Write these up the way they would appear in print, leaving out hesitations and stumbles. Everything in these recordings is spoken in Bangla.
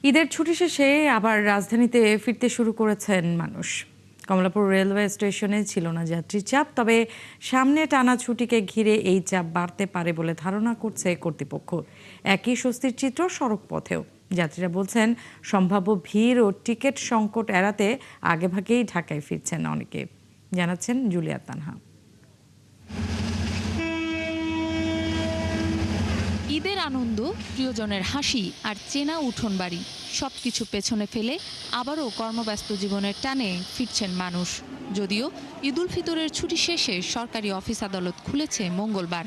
ঈদের ছুটি শেষে আবার রাজধানীতে ফিরতে শুরু করেছেন মানুষ। কমলাপুর রেলওয়ে স্টেশনে ছিল না যাত্রীর চাপ, তবে সামনে টানা ছুটিকে ঘিরে এই চাপ বাড়তে পারে বলে ধারণা করছে কর্তৃপক্ষ। একই স্বস্তির চিত্র সড়ক পথেও। যাত্রীরা বলছেন সম্ভাব্য ভিড় ও টিকিট সংকট এড়াতে আগেভাগেই ঢাকায় ফিরছেন অনেকে। জানাচ্ছেন জুলিয়া তানহা। ঈদের আনন্দ, প্রিয়জনের হাসি আর চেনা উঠোন বাড়ি সবকিছু পেছনে ফেলে আবারও কর্মব্যস্ত জীবনের টানে ফিরছেন মানুষ। যদিও ঈদুল ফিতরের ছুটি শেষে সরকারি অফিস আদালত খুলেছে মঙ্গলবার।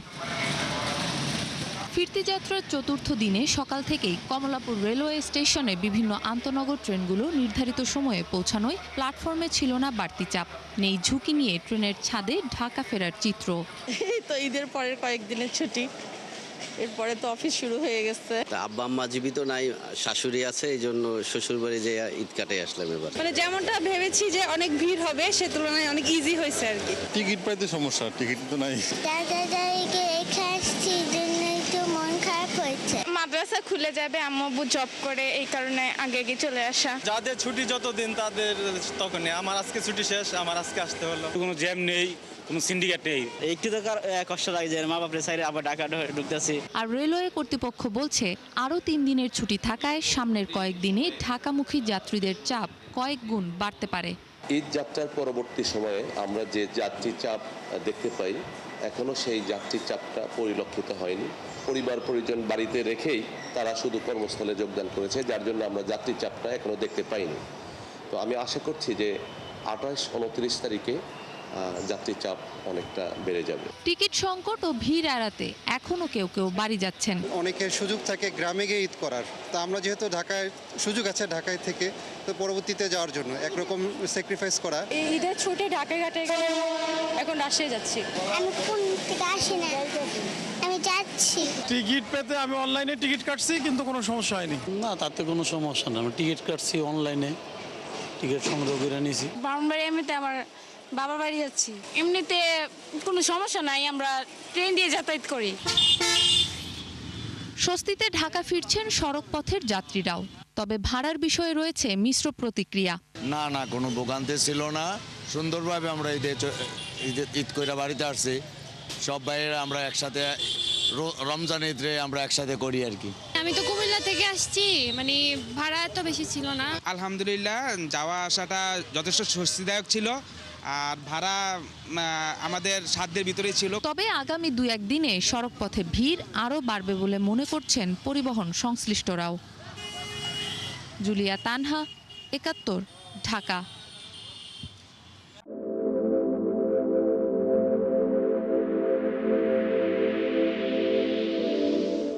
ফিরতি যাত্রার চতুর্থ দিনে সকাল থেকেই কমলাপুর রেলওয়ে স্টেশনে বিভিন্ন আন্তনগর ট্রেনগুলো নির্ধারিত সময়ে পৌঁছানোয় প্ল্যাটফর্মে ছিল না বাড়তি চাপ। নেই ঝুঁকি নিয়ে ট্রেনের ছাদে ঢাকা ফেরার চিত্র। এই তো ঈদের পরের কয়েকদিনের ছুটি, এরপরে তো অফিস শুরু হয়ে গেছে। আব্বা আম্মা জীবিত নাই, শাশুড়ি আছে, এই জন্য শ্বশুর বাড়ি যে ঈদ কাটে আসলাম এবার। মানে যেমনটা ভেবেছি যে অনেক ভিড় হবে, সে তুলনায় অনেক ইজি হয়েছে আর কি। টিকিট পাইতে সমস্যা, টিকিট তো নাই। মাদ্রাসা খুলে যাবে, আম্মু আব্বু জব করে, এই কারণে আগে আগে চলে আসা। যাদের ছুটি যতদিন তাদের তখনই। আমার আজকে ছুটি শেষ, আমার আজকে আসতে হলো। কোনো জ্যাম নেই, কোনো সিন্ডিকেট নেই। একটু তো কষ্ট লাগে যে মা বাপের সাইডে আবার ঢাকা ঢুকতেছি। আর রেলওয়ে কর্তৃপক্ষ বলছে আরও 3 দিনের ছুটি থাকায় সামনের কয়েকদিনে ঢাকামুখী যাত্রীদের চাপ কয়েক গুণ বাড়তে পারে। ঈদ যাত্রার পরবর্তী সময়ে আমরা যে যাত্রী চাপ দেখতে পাই, এখনো সেই যাত্রী চাপটা পরিলক্ষিত হয়নি। পরিবার পরিজন বাড়িতে রেখেই তারা শুধু কর্মস্থলে যোগদান করেছে, যার জন্য আমরা যাত্রী চাপটা এখনো দেখতে পাইনি। তো আমি আশা করছি যে 28-29 তারিখে যাত্রী চাপ অনেকটা বেড়ে যাবে। টিকিট সংকট ও ভিড় এড়াতে এখনো কেউ কেউ বাড়ি যাচ্ছেন। অনেকের সুযোগ থাকে গ্রামে গিয়ে ঈদ করার, তা আমরা যেহেতু ঢাকায় সুযোগ আছে ঢাকায় থেকে, তো পরবর্তীতে যাওয়ার জন্য একরকম স্যাক্রিফাইস করা। এই ঈদের ছুটি ঢাকায় ঘাটে এখন রাজশাহী যাচ্ছি। আমি কোন থেকে আসি না, আমি যাচ্ছি। টিকিট পেতে আমি অনলাইনে টিকিট কাটছি, কিন্তু কোনো সমস্যা হয়নি। না, তাতে কোনো সমস্যা না। আমি টিকিট কাটছি অনলাইনে, টিকিট সংগ্রহ করে নিয়েছি। বাড়ি এমনিতে আমার বাবার বাড়ি যাচ্ছি, এমনিতে কোনো সমস্যা নাই, আমরা ট্রেন দিয়ে যাতায়াত করি। স্বস্তিতে ঢাকা ফিরছেন সড়ক পথের যাত্রীরাও, তবে ভাড়ার বিষয়ে রয়েছে মিশ্র প্রতিক্রিয়া। না, কোনো ভোগান্তি ছিল না। সুন্দরভাবে আমরা ঈদ কইরা বাড়িতে আসছি। সব বাইরে আমরা একসাথে রমজান ঈদে আমরা একসাথে করি আর কি। আমি তো কুমিল্লা থেকে আসছি, মানে ভাড়া এত বেশি ছিল না। আলহামদুলিল্লাহ, যাওয়া আসাটা যথেষ্ট স্বস্তিদায়ক ছিল, আর ভাড়া আমাদের সাধ্যের ভিতরেই ছিল। তবে আগামী 2-1 দিনে সড়ক পথে ভিড় আরও বাড়বে বলে মনে করছেন পরিবহন সংশ্লিষ্টরাও। জুলিয়া তানহা, 71, ঢাকা।